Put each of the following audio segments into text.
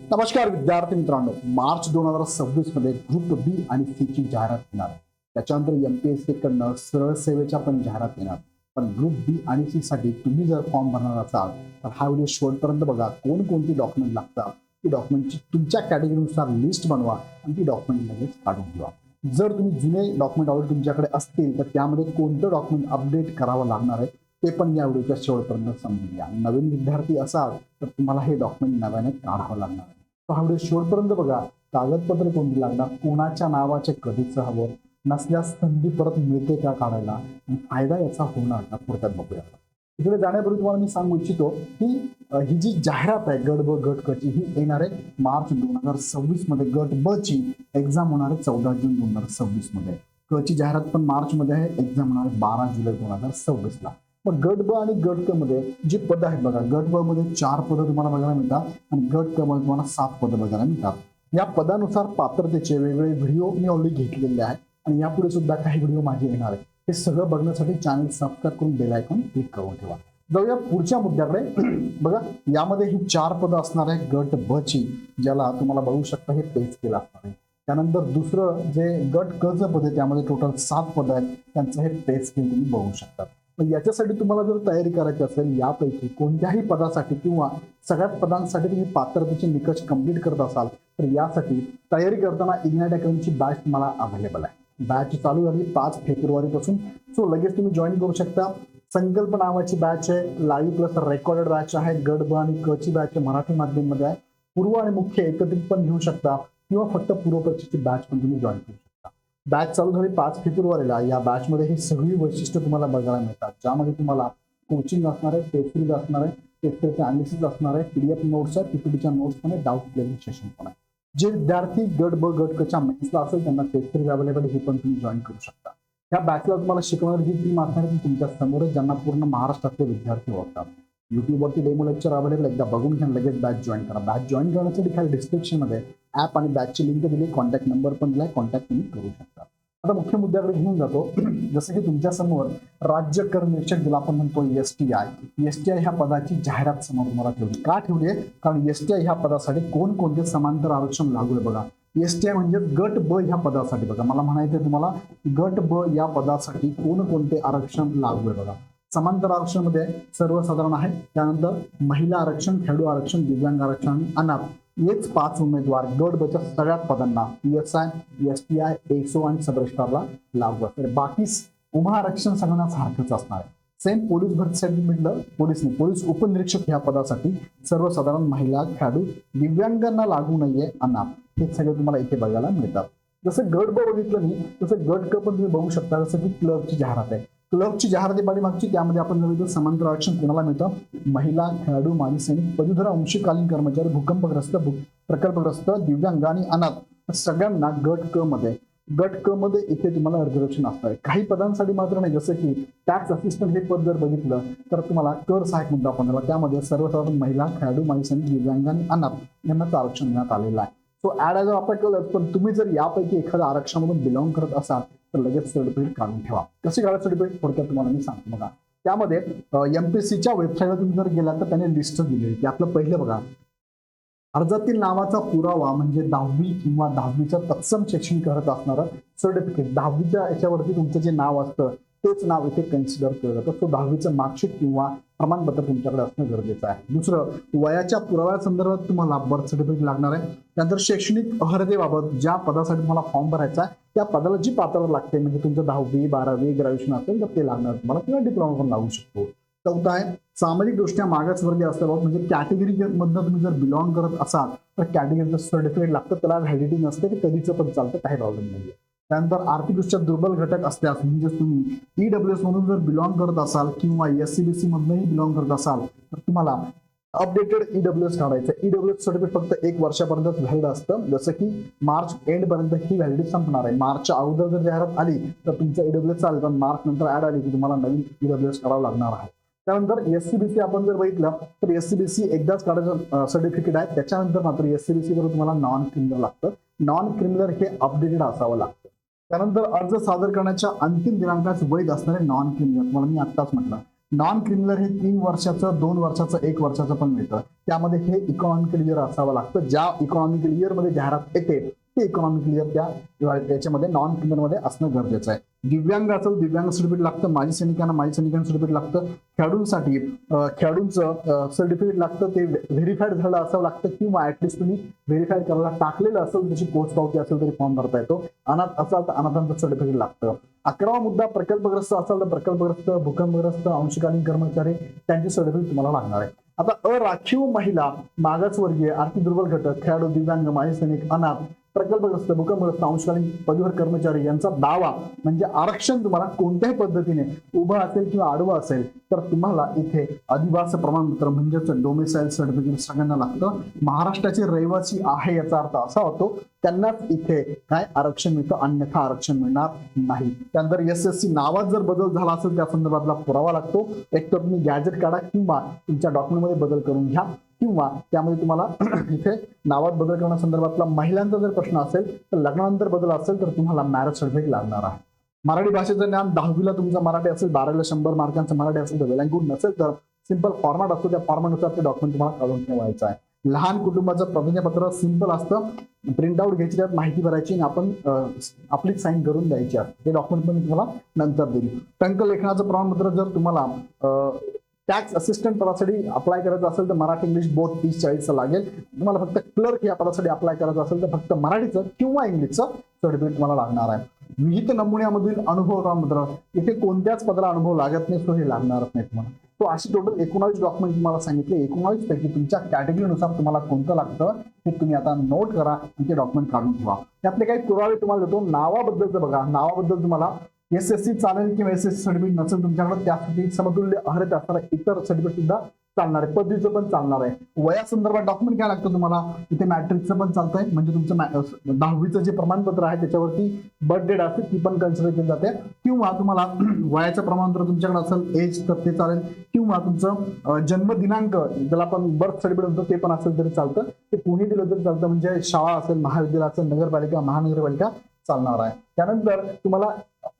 नमस्कार विद्यार्थी मित्रांनो, मार्च 2026 मध्ये ग्रुप बी आणि सी ची जाहिरात येणार. त्याच्यानंतर एमपीएससी कडनं सरळ सेवेच्या पण जाहिरात येणार. पण ग्रुप बी आणि सी साठी तुम्ही जर फॉर्म भरणार असाल तर हा व्हिडिओ शेवटपर्यंत बघा. कोणकोणती डॉक्युमेंट लागतात, ती डॉक्युमेंटची तुमच्या कॅटेगरीनुसार लिस्ट बनवा आणि ती डॉक्युमेंट लगेच काढून ठेवा. जर तुम्ही जुने डॉक्युमेंट ऑलरेडी तुमच्याकडे असतील तर त्यामध्ये कोणतं डॉक्युमेंट अपडेट करावं लागणार आहे ते पण या व्हिडिओच्या शेवटपर्यंत समजून घ्या. नवीन विद्यार्थी असाल तर तुम्हाला हे डॉक्युमेंट नव्याने काढावं लागणार आहे. तो हा व्हिडिओ शेवटपर्यंत बघा. कागदपत्रे कोणती लागणार, कोणाच्या नावाचे कधीच हवं, नसल्यास संधी परत मिळते का काढायला आणि फायदा याचा होणार का थोडक्यात बघूया. तिकडे जाण्यापूर्वी तुम्हाला मी सांगू इच्छितो की ही जी जाहिरात आहे गट ब गट क ची ही येणार आहे मार्च 2026 मध्ये. गट ब ची एक्झाम होणार आहे 14 जून 2026 मध्ये. क ची जाहिरात पण मार्च मध्ये आहे, एक्झाम होणार आहे 12 जुलै 2026 ला. मग गट ब आणि गट क मध्ये जी पद आहेत बघा, गट ब मध्ये 4 पदं तुम्हाला बघायला मिळतात आणि गट क मध्ये तुम्हाला 7 पदं बघायला मिळतात. या पदानुसार पात्रतेचे वेगवेगळे व्हिडिओ मी ऑलरेडी घेतलेले आहेत आणि यापुढे सुद्धा काही व्हिडिओ माझे येणार आहे. हे सगळं बघण्यासाठी चॅनल सबस्क्राईब करून बेल आयकॉन क्लिक करून ठेवा. जाऊया पुढच्या मुद्द्याकडे. बघा, यामध्ये ही 4 पदं असणार आहे गट ब ची, ज्याला तुम्हाला बघू शकता हे पेज केलं असणार आहे. त्यानंतर दुसरं जे गट क चं पद आहे त्यामध्ये टोटल 7 पदं आहेत, त्यांचं हे पेज स्कीम तुम्ही बघू शकता. पण याच्यासाठी तुम्हाला जर तयारी करायची असेल यापैकी कोणत्याही पदासाठी किंवा सगळ्याच पदांसाठी तुम्ही पात्रतेचे निकष कंप्लीट करत असाल तर यासाठी तयारी करताना इग्नाइट अकॅडमीची बॅच तुम्हाला अवेलेबल आहे. बॅच चालू झाली 5 फेब्रुवारी पासून, सो लगेच तुम्ही जॉईन करू शकता. संकल्प नावाची बॅच आहे, लाईव्ह प्लस रेकॉर्डेड बॅच आहे. गट ब आणि क ची बॅच मराठी माध्यममध्ये आहे. पूर्व आणि मुख्य एकत्रित पण घेऊ शकता किंवा फक्त पूर्व परीक्षेची बॅच पण तुम्ही जॉईन करू शकता. बॅच चालू झाली 5 फेब्रुवारीला. या बॅचमध्ये ही सगळी वैशिष्ट्य तुम्हाला बघायला मिळतात, ज्यामध्ये तुम्हाला कोचिंग असणार आहे, टेस्ट सिरीज असणार आहे, टेस्ट सिरीजचे अनालिसिस असणार आहे, पीडीएफ नोट्स आहे, पीपीटीच्या नोट्स पण आहे, डाऊट क्लिअरिंग सेशन पण आहे. जे विद्यार्थी गट ब गट क च्या मेन्सला असेल त्यांना टेस्ट सिरीज अवेलेबल हे पण तुम्ही जॉईन करू शकता. या बॅचला तुम्हाला शिकवणारी जी टीम असणार आहे ती तुमच्या समोरच, ज्यांना पूर्ण महाराष्ट्रातले विद्यार्थी ओळखतात. युट्यूबवरती डेमो लेक्चर अवेलेबल, एकदा बघून घ्या लगेच बॅच जॉईन करा. बॅच जॉईन करण्यासाठी खाली डिस्क्रिप्शनमध्ये ॲप आणि बॅचची लिंक दिली, कॉन्टॅक्ट नंबर पण दिलाय, कॉन्टॅक्ट तुम्ही करू शकता. आता मुख्य मुद्द्याकडे घेऊन जातो. जसं की तुमच्या समोर राज्य कर निरीक्षक ज्याला आपण म्हणतो एसटीआय ह्या पदाची जाहिरात समोर तुम्हाला ठेवली. का ठेवली आहे? कारण एसटीआय ह्या पदासाठी कोणकोणते समांतर आरक्षण लागू आहे बघा. एसटीआय म्हणजे गट ब ह्या पदासाठी बघा, मला म्हणायचं तुम्हाला गट ब या पदासाठी कोणकोणते आरक्षण लागू आहे बघा. समांतर आरक्षण मध्ये सर्वसाधारण आहे, त्यानंतर महिला आरक्षण, खेळाडू आरक्षण, दिव्यांग आरक्षण आणि अनाथ हेच 5 उमेदवार गट बच्या सगळ्यात पदांना पीएसआय, एसटीआय, एसओ आणि सब रजिस्ट्रारला लागू असणार. बाकी उभा आरक्षण सगळ्यांना सारखंच असणार आहे. सेम पोलीस भरतीसाठी म्हटलं, पोलीस उपनिरीक्षक ह्या पदासाठी सर्वसाधारण, महिला, खेळाडू, दिव्यांगांना लागू नाहीये, अनाथ हे सगळे तुम्हाला इथे बघायला मिळतात. जसं गट ब बघितलं मी तसं गट क पण तुम्ही बघू शकता. जसं की क्लर्कची जाहिरात आहे, क्लर्कची जाहिरात पाठीमागची, त्यामध्ये आपण जर बघितलं समांतर आरक्षण कोणाला मिळतं, महिला, खेळाडू, माजी सैनिक, पदवीधर, अंशकालीन कर्मचारी, भूकंपग्रस्त, प्रकल्पग्रस्त, दिव्यांग आणि अनाथ सगळ्यांना गट क मध्ये इथे तुम्हाला रिझर्वेशन असणार आहे. काही पदांसाठी मात्र नाही, जसं की टॅक्स असिस्टंट हे पद जर बघितलं तर तुम्हाला कर सहाय्यक म्हणतो आपण त्याला, त्यामध्ये सर्वसाधारण, महिला, खेळाडू, माजी सैनिक, दिव्यांग आणि अनाथ यांना आरक्षण देण्यात आलेलं आहे. सो ऍड ॲज आपण कळलं. पण तुम्ही जर यापैकी एखाद्या आरक्षणामधून बिलॉंग करत असाल तर लगेच सर्टिफिकेट काढून ठेवा. कसे काढा सर्टिफिकेट थोडक्यात तुम्हाला मी सांगतो बघा. त्यामध्ये एमपीएससीच्या वेबसाईटवर तुम्ही जर गेलात तर त्याने लिस्ट दिलेली. त्यातलं पहिलं बघा, अर्जातील नावाचा पुरावा म्हणजे 10वी किंवा 10वीचं तत्सम शैक्षणिक अर्हता असणारं सर्टिफिकेट. 10वीच्या याच्यावरती तुमचं जे नाव असतं तेच नाव इथे कन्सिडर केलं जातं. तो 10वीचं मार्कशीट किंवा प्रमाणपत्र तुमच्याकडे असणं गरजेचं आहे. दुसरं, वयाच्या पुराव्यासंदर्भात तुम्हाला बर्थ सर्टिफिकेट लागणार आहे. त्यानंतर शैक्षणिक अर्हतेबाबत ज्या पदासाठी तुम्हाला फॉर्म भरायचा आहे त्या पदाला जी पात्रता लागते, म्हणजे तुमचं 10वी, 12वी, ग्रॅज्युएशन असेल तर ते लागणार तुम्हाला, किंवा डिप्लोमा पण लागू शकतो. चौथा आहे, सामाजिकदृष्ट्या मागासवर्गीय असल्याबाबत म्हणजे कॅटेगरी मधनं तुम्ही जर बिलॉंग करत असाल तर कॅटेगरीचं सर्टिफिकेट लागतं, त्याला व्हॅलिडिटी नसते, ते कधीचं पण चालतं, काही प्रॉब्लेम नाही. त्यानंतर आर्थिकदृष्ट्या दुर्बल घटक असल्यास, म्हणजे तुम्ही ईडब्ल्यूएस मधून जर बिलॉंग करत असाल किंवा एससीबीसी मधूनही बिलॉंग करत असाल तर तुम्हाला अपडेटेड ईडब्ल्यूएस काढायचं. ईडब्ल्यूएस सर्टिफिकेट फक्त 1 वर्षापर्यंत व्हॅलिड असतं, जसं की मार्च एंड पर्यंत ही व्हॅलिडिटी संपणार आहे. मार्चच्या अगोदर जर जाहिरात आली तर तुमचं ईडब्ल्यूएस चालेल, पण मार्च नंतर ऍड आली की तुम्हाला नवीन ईडब्ल्यूएस काढावं लागणार आहे. त्यानंतर एससीबीसी आपण जर बघितलं तर एससीबीसी एकदाच काढायचं सर्टिफिकेट आहे. त्याच्यानंतर मात्र एससीबीसी वर तुम्हाला नॉन क्रिमिनल लागतं. नॉन क्रिमिनल हे अपडेटेड असावं लागतं. त्यानंतर अर्ज सादर करण्याच्या अंतिम दिनांकास वैध असणारे नॉन क्रिमिनल, तुम्हाला मी आत्ताच म्हटलं नॉन क्रिमिनल हे 3 वर्षाचं, 2 वर्षाचं, 1 वर्षाचं पण मिळतं. त्यामध्ये हे इकॉनॉमिकल इयर असावं लागतं. ज्या इकॉनॉमिकल इयर मध्ये जाहिरात येते ते इकॉनॉमिकल इयर त्याच्यामध्ये नॉन क्रिमिनल मध्ये असणं गरजेचं आहे. दिव्यांग असेल दिव्यांग सर्टिफिकेट लागतं, माजी सैनिकांना माजी सैनिकांचं सर्टिफिकेट लागतं, खेळाडूंसाठी खेळाडूंचं सर्टिफिकेट लागतं, ते व्हेरीफाईड झालं असावं लागतं किंवा ऍटलिस्ट तुम्ही व्हेरीफाय करायला टाकलेलं असेल, त्याची पोस्ट पावती असेल तरी फॉर्म भरता येतो. अनाथ असाल तर अनाथांचं सर्टिफिकेट लागतं. 11वा मुद्दा, प्रकल्पग्रस्त असाल तर प्रकल्पग्रस्त, भूकंपग्रस्त, अंशकालीन कर्मचारी त्यांचे सर्टिफिकेट तुम्हाला लागणार आहे. आता अराखीव महिला, मागासवर्गीय, आर्थिक दुर्बल घटक, खेळाडू, दिव्यांग, माजी सैनिक, अनाथ, प्रकल्पग्रस्त, भूकंपग्रस्त, अंशकालीन पदवीधर कर्मचारी यांचा दावा म्हणजे आरक्षण तुम्हाला कोणत्याही पद्धतीने उभं असेल किंवा आडवं असेल तर तुम्हाला इथे अधिवास प्रमाणपत्र म्हणजेच डोमिसाईल सर्टिफिकेट सगळ्यांना लागतं. महाराष्ट्राचे रहिवासी आहे याचा अर्थ असा होतो त्यांनाच इथे काय आरक्षण मिळतं, अन्यथा आरक्षण मिळणार नाही. त्यानंतर SSC नावात जर बदल झाला असेल त्या संदर्भातला पुरावा लागतो. एक तर तुम्ही गॅजेट काढा किंवा तुमच्या डॉक्युमेंटमध्ये बदल करून घ्या किंवा त्यामध्ये तुम्हाला इथे नावात बदल करण्यासंदर्भातला महिलांचा जर प्रश्न असेल तर लग्नानंतर बदल असेल तर तुम्हाला मॅरेज सर्टिफिकेट लागणार आहे. मराठी भाषेचं ज्ञान 10वीला तुमचं मराठी असेल, 12वीला 100 मार्कांचं मराठी असेल तर वेल अँड गुड, नसेल तर सिंपल फॉर्मॅट असतो त्या फॉर्मॅटनुसार ते डॉक्युमेंट तुम्हाला काढून ठेवायचं आहे. लहान कुटुंबाचं प्रतिज्ञापत्र सिंपल असतं, प्रिंट आउट घ्यायची, त्यात माहिती भरायची आणि आपण आपली साईन करून द्यायची आहे. ते डॉक्युमेंट पण मी तुम्हाला नंतर देईल. टंकलेखनाचं प्रमाणपत्र जर तुम्हाला टॅक्स असिस्टंट पदासाठी अप्लाय करायचं असेल तर मराठी इंग्लिश बोथ 30-40चं लागेल. तुम्हाला फक्त क्लर्क या पदासाठी अप्लाय करायचं असेल तर फक्त मराठीचं किंवा इंग्लिशचं सर्टिफिकेट तुम्हाला लागणार आहे. विहित नमुन्यामधील अनुभव प्रमाणपत्र, इथे कोणत्याच पदाला अनुभव लागत नाही, सो हे लागणारच नाही तुम्हाला. तो अशी टोटल 19 डॉक्युमेंट तुम्हाला सांगितले. 19 पैकी तुमच्या कॅटेगरीनुसार तुम्हाला कोणतं लागतं हे तुम्ही आता नोट करा आणि ते डॉक्युमेंट काढून ठेवा. त्यातले काही पुरावे तुम्हाला देतो. नावाबद्दलचं बघा, नावाबद्दल तुम्हाला SSC चालेल किंवा SSC सर्टिफिकेट नसेल तुमच्याकडे त्यासाठी समतुल्य अर्हता असणारा इतर सर्टिफिकेट सुद्धा चालणार आहे, पदवीचं पण चालणार आहे. वयासंदर्भात डॉक्युमेंट काय लागतं तुम्हाला, इथे मॅट्रिकचं पण चालतंय, म्हणजे तुमचं 10वीचं जे प्रमाणपत्र आहे त्याच्यावरती बर्थ डेट असते ती पण कन्सिडर केली जाते. किंवा तुम्हाला वयाचं प्रमाणपत्र तुमच्याकडे असेल एज तर ते चालेल, किंवा तुमचं जन्म दिनांक ज्याला आपण बर्थ सर्टिफिकेट म्हणतो ते पण असेल तरी चालतं. ते कोणी दिलं तरी चालतं, म्हणजे शाळा असेल, महाविद्यालय असेल, नगरपालिका, महानगरपालिका चालणार आहे. त्यानंतर तुम्हाला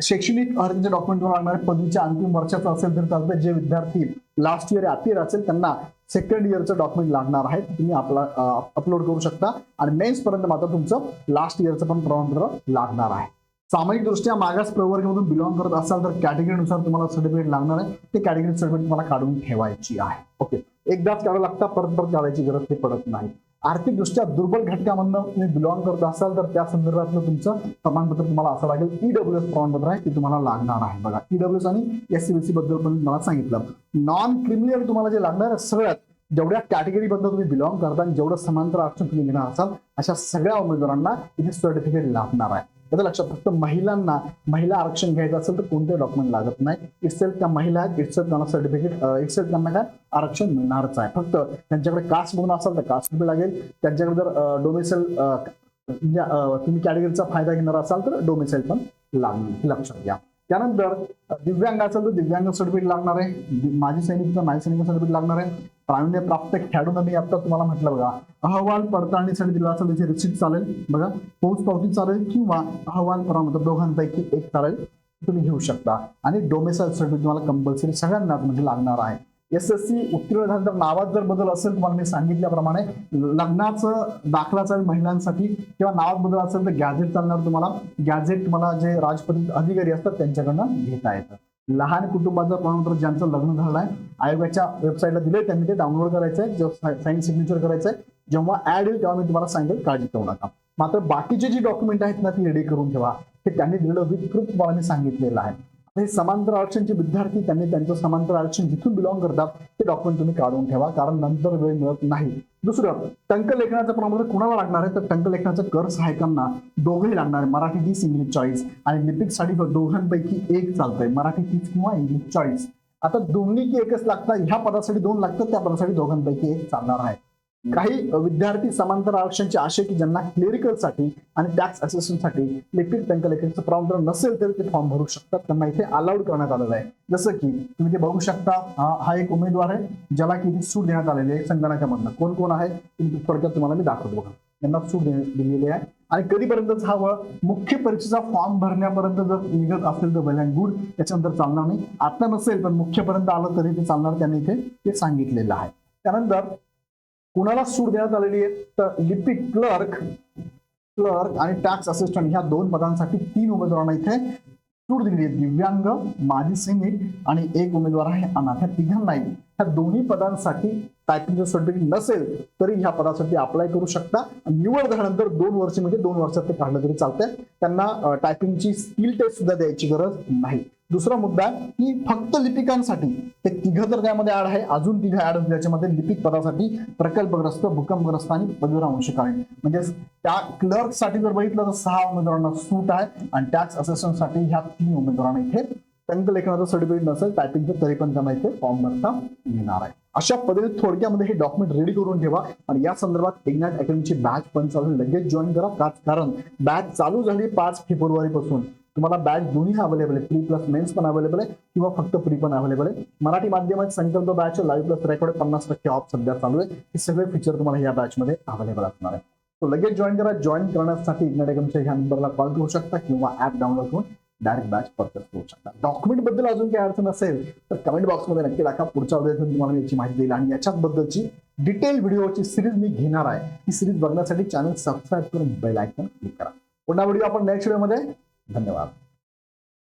शैक्षणिक अर्हतेचे डॉक्युमेंट लागणार आहे. पदवीच्या अंतिम वर्षाचं असेल तरी चालतं. जे विद्यार्थी लास्ट इयर अपियर असेल त्यांना सेकंड इयरचं डॉक्युमेंट लागणार आहे, तुम्ही अपलोड करू शकता. आणि मेन्स पर्यंत मात्र तुमचं लास्ट इयरचं पण प्रमाणपत्र लागणार आहे. सामाजिक दृष्ट्या मागास प्रवर्गामधून बिलॉंग करत असाल तर कॅटेगरीनुसार तुम्हाला सर्टिफिकेट लागणार आहे. ते कॅटेगरी सर्टिफिकेट तुम्हाला काढून ठेवायची आहे. ओके, एकदाच काढावं लागतं, परत परत काढायची गरज ते पडत नाही. आर्थिक दृष्ट्या दुर्बल घटकामधून तुम्ही बिलॉंग करत असाल तर त्या संदर्भातलं तुमचं प्रमाणपत्र तुम्हाला असं लागेल. EWS प्रमाणपत्र आहे ते तुम्हाला लागणार आहे. बघा, EWS आणि SCBC बद्दल पण मला सांगितलं. नॉन क्रिमिनल तुम्हाला जे लागणार आहे, सगळ्यात जेवढ्या कॅटेगरी बद्दल तुम्ही बिलॉंग करता आणि जेवढं समांतर आरक्षण तुम्ही घेणार असाल अशा सगळ्या उमेदवारांना इथे सर्टिफिकेट लागणार आहे. याचं लक्षात, फक्त महिलांना महिला आरक्षण घ्यायचं असेल तर कोणते डॉक्युमेंट लागत नाही. इटसेल्फ त्या महिला आहेत, इटसेल्फ त्यांना सर्टिफिकेट, इटसेल्फ त्यांना काय आरक्षण मिळणारच आहे. फक्त त्यांच्याकडे कास्ट म्हणून असेल तर कास्ट लागेल. त्यांच्याकडे जर डोमिसाईल तुम्ही कॅटेगरीचा फायदा घेणार असाल तर डोमिसाईल पण लागणार, हे लक्षात घ्या. त्यानंतर दिव्यांग असेल तर दिव्यांग सर्टिफिकेट लागणार आहे. माजी सैनिकचं माजी सैनिक सर्टिफिकेट लागणार आहे. प्रावीण्य प्राप्त खेळाडूंना मी आता तुम्हाला म्हटलं बघा, अहवाल पडताळणीसाठी दिला असेल त्याची रिसिप्ट चालेल. बघा, पोच पावती चालेल किंवा अहवाल प्रमाणपत्र दोघांपैकी एक चालेल, तुम्ही घेऊ शकता. आणि डोमिसाईल सर्टिफिकेट तुम्हाला कंपल्सरी सगळ्यांनाच म्हणजे लागणार आहे. SSC उत्तीर्ण झाल्यानंतर नावात जर बदल असेल, तुम्हाला मी सांगितल्याप्रमाणे लग्नाचं दाखला चालेल महिलांसाठी, किंवा नावात बदल असेल तर गॅझेट चालणार तुम्हाला. गॅझेट तुम्हाला जे राजपत्रित अधिकारी असतात त्यांच्याकडनं घेता येतं. लहान कुटुंबाचं प्रमाणपत्र ज्यांचं लग्न झालं आहे, आयोगाच्या वेबसाईटला दिले त्यांनी ते डाउनलोड करायचं आहे, साईन सिग्नेचर करायचं आहे. जेव्हा ऍड येईल तेव्हा मी तुम्हाला सांगेल, काळजी करू नका. मात्र बाकीचे जे डॉक्युमेंट आहेत ना ती रेडी करून ठेवा. हे त्यांनी दिलेलं विथ प्रूफ तुम्हाला मी सांगितलेलं आहे. हे समांतर आरक्षणचे विद्यार्थी त्यांनी त्यांचं समांतर आरक्षण जिथून बिलॉंग करतात ते डॉक्युमेंट तुम्ही काढून ठेवा, कारण नंतर वेळ मिळत नाही. दुसरं, टंकलेखनाचं प्रमाणपत्र कुणाला लागणार आहे तर टंकलेखनाचं कर सहायकांना दोघंही लागणार आहे. मराठी 30 इंग्लिश 40 आणि लिपिकसाठी दोघांपैकी एक चालतंय, मराठी 30 किंवा इंग्लिश 40. आता दोन्ही की एकच लागतं, ह्या पदासाठी 2 लागतं, त्या पदासाठी दोघांपैकी एक चालणार आहे. काही विद्यार्थी समांतर आरक्षणचे आशे की ज्यांना क्लेरिकलसाठी आणि टॅक्स असिस्टंटसाठी लिपिक टंकलेखनाचं प्रमाणपत्र नसेल तरी ते फॉर्म भरू शकतात, त्यांना इथे अलाउड करण्यात आलेलं आहे. जसं की तुम्ही ते बघू शकता, हा एक उमेदवार आहे ज्याला की इथे सूट देण्यात आलेली आहे संगणकामधनं. कोण कोण आहे थोडक्यात तुम्हाला मी दाखवतो. बघा, यांना सूट दिलेली आहे आणि कधीपर्यंतच हवं, मुख्य परीक्षेचा फॉर्म भरण्यापर्यंत जर निघत असेल तर वेल अँड गुड, त्याच्यानंतर चालणार नाही. आता नसेल पण मुख्यपर्यंत आलं तरी ते चालणार, त्यांनी इथे ते सांगितलेलं आहे. त्यानंतर कुणाला सूट देण्यात आलेली आहे तर लिपिक क्लर्क आणि टॅक्स असिस्टंट ह्या 2 पदांसाठी 3 उमेदवारांना इथे सूट दिलेली आहे. दिव्यांग, माजी सैनिक आणि एक उमेदवार आहे अनाथ. ह्या तिघांनाही ह्या दोन्ही पदांसाठी टायपिंगचं सर्टिफिकेट नसेल तरी ह्या पदासाठी अप्लाय करू शकता. निवड झाल्यानंतर 2 वर्ष म्हणजे 2 वर्षात ते काढलं तरी चालतंय. त्यांना टायपिंगची स्किल टेस्ट सुद्धा द्यायची गरज नाही. दुसरा मुद्दा की फक्त लिपिकांसाठी हे तिघं तर त्यामध्ये ऍड आहे, अजून तिघं ऍड होतील त्याच्यामध्ये. लिपिक पदासाठी प्रकल्पग्रस्त, भूकंपग्रस्त आणि पदवीधर अंशकालीन. म्हणजे त्या क्लर्क साठी जर बघितलं तर 6 उमेदवारांना सूट आहे आणि टॅक्स असिस्टंट साठी ह्या 3 उमेदवारांना इथे टंकलेखनाचं सर्टिफिकेट नसेल टायपिंगचं तरी पण त्यांना इथे फॉर्म भरता येणार आहे. अशा पद्धतीने थोडक्यामध्ये हे डॉक्युमेंट रेडी करून ठेवा आणि या संदर्भात इग्नाइट अकॅडमीची बॅच पण चालू, लगेच जॉईन करा. कारण बॅच चालू झाली 5 फेब्रुवारी पासून. तुम्हाला बॅच दोन्ही अवेलेबल आहे, प्री प्लस मेन्स पण अवेलेबल आहे किंवा फक्त प्री पण अवेलेबल आहे. मराठी माध्यमात संकल्प batch live plus record 50% of सध्या चालू आहे. हे सगळे फीचर तुम्हाला या बॅच मध्ये अवेलेबल असणार आहे. तो लगेच जॉईन करा. जॉईन करण्यासाठी इग्नाइट अकॅडमीच्या ह्या नंबरला कॉल करू शकता किंवा ऍप डाउनलोड करून डायरेक्ट बॅच परचेस करू शकता. डॉक्युमेंट बद्दल अजून काही अडचण असेल तर कमेंट बॉक्समध्ये नक्की टाका. पुढच्या व्हिडिओत तुम्हाला याची माहिती देईल आणि याच्याच बद्दलची डिटेल व्हिडिओची सिरीज मी घेणार आहे. ही सिरीज बघण्यासाठी चॅनल सबस्क्राईब करून बेल आयकॉन क्लिक करा. पुन्हा व्हिडिओ आपण नेक्स्ट व्हिडिओमध्ये. धन्यवाद.